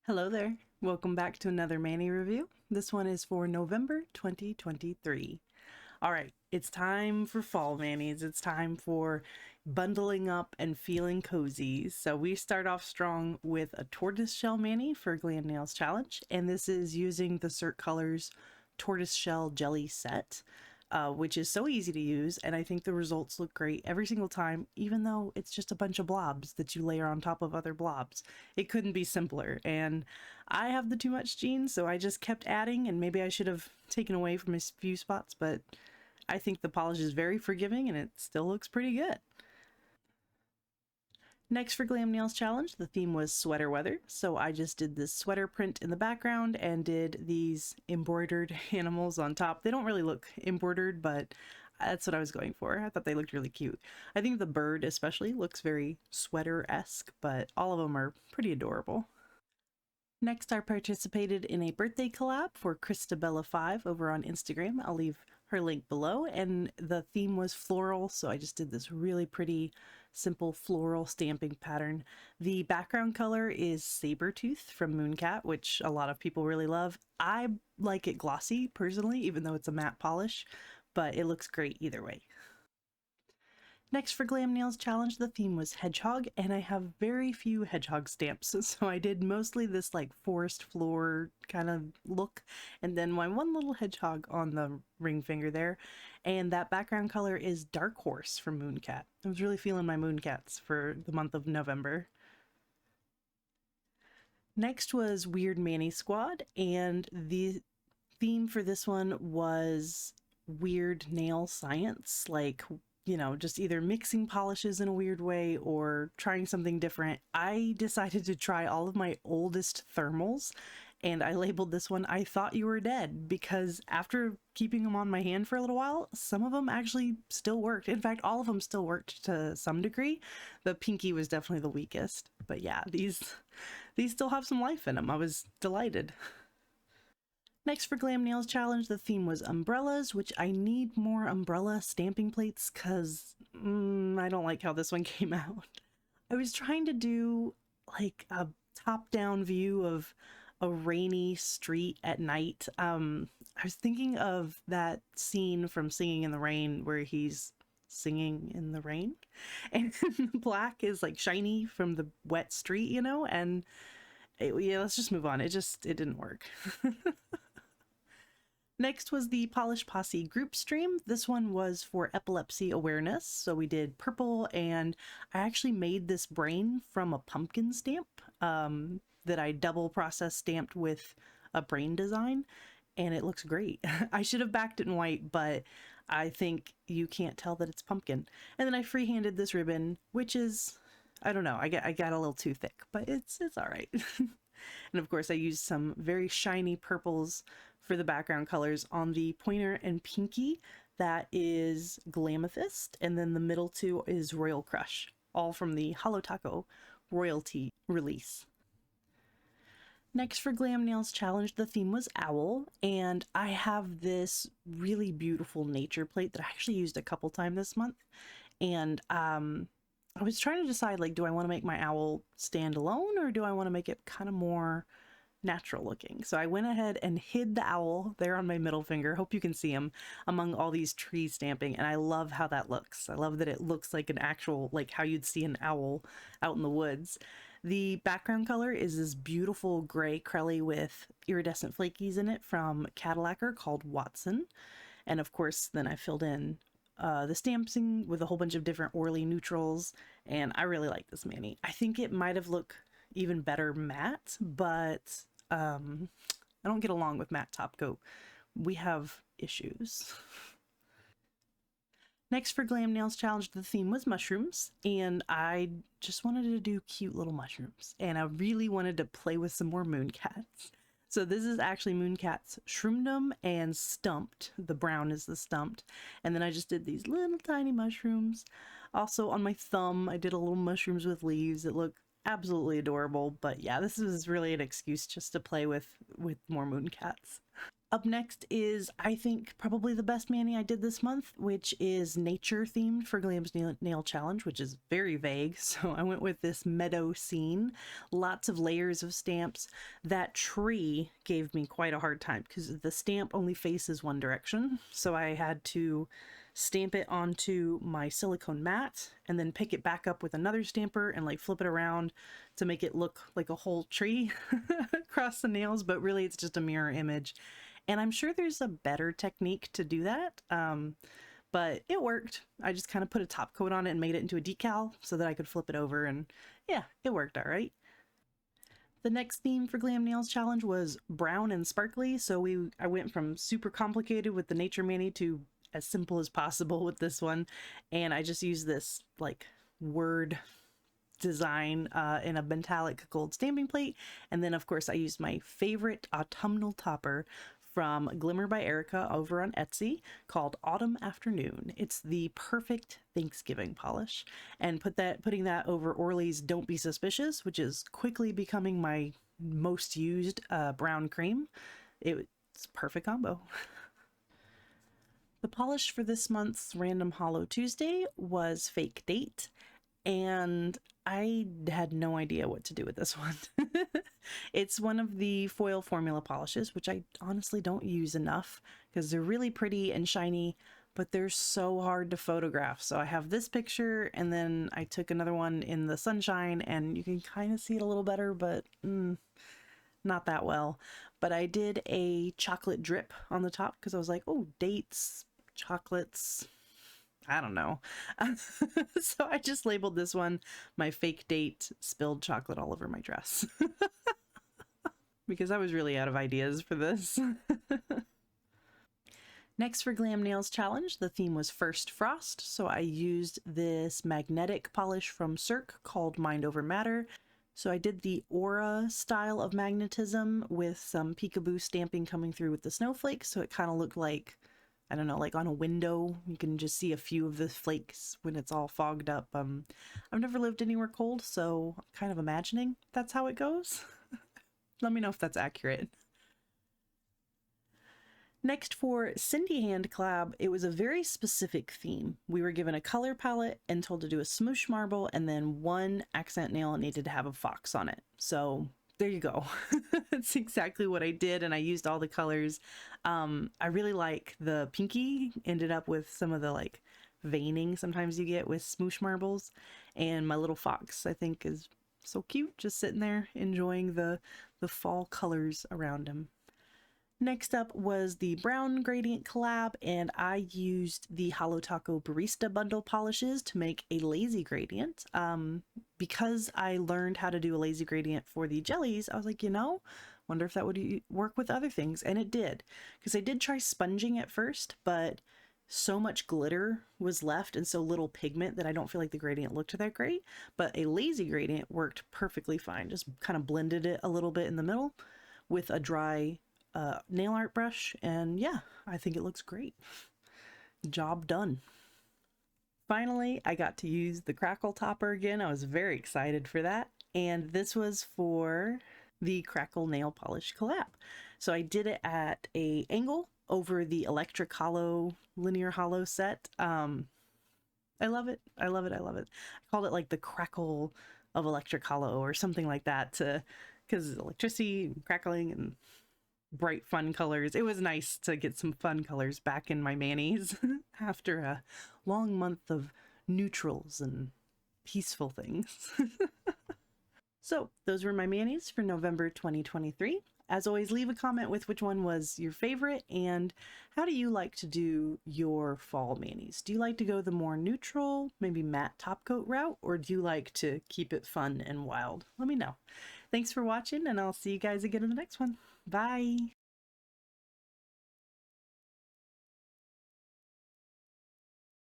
Hello there. Welcome back to another Mani review. This one is for November 2023. All right, it's time for fall manis. It's time for bundling up and feeling cozy. So we start off strong with a tortoiseshell mani for Glam Nails Challenge, and this is using the Cert Colors tortoiseshell jelly set. Which is so easy to use, and I think the results look great every single time, even though it's just a bunch of blobs that you layer on top of other blobs. It couldn't be simpler, and I have the too much genes, so I just kept adding, and maybe I should have taken away from a few spots, but I think the polish is very forgiving, and it still looks pretty good. Next for Glam Nails Challenge, the theme was sweater weather, so I just did this sweater print in the background and did these embroidered animals on top. They don't really look embroidered, but that's what I was going for. I thought they looked really cute. I think the bird especially looks very sweater-esque, but all of them are pretty adorable. Next, I participated in a birthday collab for Christabella5 over on Instagram. I'll leave her link below, and the theme was floral, so I just did this really pretty simple floral stamping pattern. The background color is Sabertooth from Mooncat, which a lot of people really love. I like it glossy personally, even though it's a matte polish, but it looks great either way. Next for Glam Nails Challenge, the theme was hedgehog, and I have very few hedgehog stamps, so I did mostly this like forest floor kind of look, and then my one little hedgehog on the ring finger there, and that background color is Dark Horse from Mooncat. I was really feeling my Mooncats for the month of November. Next was Weird Mani Squad, and the theme for this one was weird nail science, like, you know, just either mixing polishes in a weird way or trying something different. I decided to try all of my oldest thermals, and I labeled this one I Thought You Were Dead, because after keeping them on my hand for a little while, some of them actually still worked. In fact, all of them still worked to some degree. The pinky was definitely the weakest, but yeah, these still have some life in them. I was delighted. Next for Glam Nails Challenge, the theme was umbrellas, which I need more umbrella stamping plates because I don't like how this one came out. I was trying to do like a top-down view of a rainy street at night. I was thinking of that scene from Singing in the Rain where he's singing in the rain and the black is like shiny from the wet street, you know, and yeah, let's just move on. It didn't work. Next was the Polish Posse group stream. This one was for epilepsy awareness. So we did purple, and I actually made this brain from a pumpkin stamp that I double process stamped with a brain design, and it looks great. I should have backed it in white, but I think you can't tell that it's pumpkin. And then I freehanded this ribbon, which is, I don't know, I got a little too thick, but it's all right. And of course I used some very shiny purples for the background colors on the pointer and pinky. That is Glamethyst, and then the middle two is Royal Crush, all from the Holo Taco royalty release. Next for Glam Nails Challenge, the theme was owl, and I have this really beautiful nature plate that I actually used a couple times this month, and I was trying to decide, like, do I want to make my owl stand alone or do I want to make it kind of more natural looking? So I went ahead and hid the owl there on my middle finger. Hope you can see him among all these tree stamping. And I love how that looks. I love that it looks like an actual, like how you'd see an owl out in the woods. The background color is this beautiful gray Crelly with iridescent flakies in it from Cadillacer called Watson. And of course, then I filled in the stamping with a whole bunch of different Orly neutrals, and I really like this mani. I think it might have looked even better matte, but I don't get along with matte top coat. We have issues. Next for Glam Nails Challenge, the theme was mushrooms, and I just wanted to do cute little mushrooms, and I really wanted to play with some more Mooncats. So this is actually Mooncat's Shroomdom and Stumped. The brown is the Stumped. And then I just did these little tiny mushrooms. Also on my thumb, I did a little mushrooms with leaves that look absolutely adorable. But yeah, this is really an excuse just to play with more Mooncats. Up next is, I think, probably the best mani I did this month, which is nature themed for Glam's Nail Challenge, which is very vague. So I went with this meadow scene, lots of layers of stamps. That tree gave me quite a hard time because the stamp only faces one direction. So I had to stamp it onto my silicone mat and then pick it back up with another stamper and like flip it around to make it look like a whole tree across the nails, but really it's just a mirror image. And I'm sure there's a better technique to do that, but it worked. I just kind of put a top coat on it and made it into a decal so that I could flip it over, and yeah, it worked all right. The next theme for Glam Nails Challenge was brown and sparkly, so I went from super complicated with the Nature Mani to as simple as possible with this one, and I just used this like word design in a metallic gold stamping plate, and then of course I used my favorite autumnal topper from Glimmer by Erica over on Etsy called Autumn Afternoon. It's the perfect Thanksgiving polish, and putting that over Orly's Don't Be Suspicious, which is quickly becoming my most used brown cream. It's a perfect combo. The polish for this month's Random Hollow Tuesday was Fake Date, and I had no idea what to do with this one. It's one of the foil formula polishes, which I honestly don't use enough because they're really pretty and shiny, but they're so hard to photograph. So I have this picture, and then I took another one in the sunshine, and you can kind of see it a little better, but not that well. But I did a chocolate drip on the top because I was like, oh, dates, chocolates, I don't know. So I just labeled this one my Fake Date Spilled Chocolate All Over My Dress. Because I was really out of ideas for this. Next for Glam Nails Challenge, the theme was First Frost. So I used this magnetic polish from Cirque called Mind Over Matter. So I did the aura style of magnetism with some peekaboo stamping coming through with the snowflakes. So it kind of looked like, I don't know, like on a window, you can just see a few of the flakes when it's all fogged up. I've never lived anywhere cold, so I'm kind of imagining that's how it goes. Let me know if that's accurate. Next for Cindy Hand Collab, it was a very specific theme. We were given a color palette and told to do a smoosh marble, and then one accent nail needed to have a fox on it. So there you go. That's exactly what I did, and I used all the colors. I really like the pinky, ended up with some of the like veining sometimes you get with smoosh marbles, and my little fox I think is so cute, just sitting there enjoying the fall colors around him. Next up was the brown gradient collab, and I used the Holo Taco Barista bundle polishes to make a lazy gradient. Because I learned how to do a lazy gradient for the jellies, I was like, wonder if that would work with other things, and it did. Because I did try sponging at first, but so much glitter was left and so little pigment that I don't feel like the gradient looked that great. But a lazy gradient worked perfectly fine. Just kind of blended it a little bit in the middle with a dry nail art brush, and yeah, I think it looks great. Job done. Finally, I got to use the crackle topper again. I was very excited for that, and this was for the crackle nail polish collab. So I did it at a angle over the electric hollow linear hollow set. I love it. I love it. I love it. I called it like the crackle of electric hollow or something like that, because electricity and crackling and bright fun colors. It was nice to get some fun colors back in my manis after a long month of neutrals and peaceful things. So those were my manis for November 2023. As always, leave a comment with which one was your favorite and how do you like to do your fall manis? Do you like to go the more neutral, maybe matte top coat route, or do you like to keep it fun and wild? Let me know. Thanks for watching, and I'll see you guys again in the next one. Bye!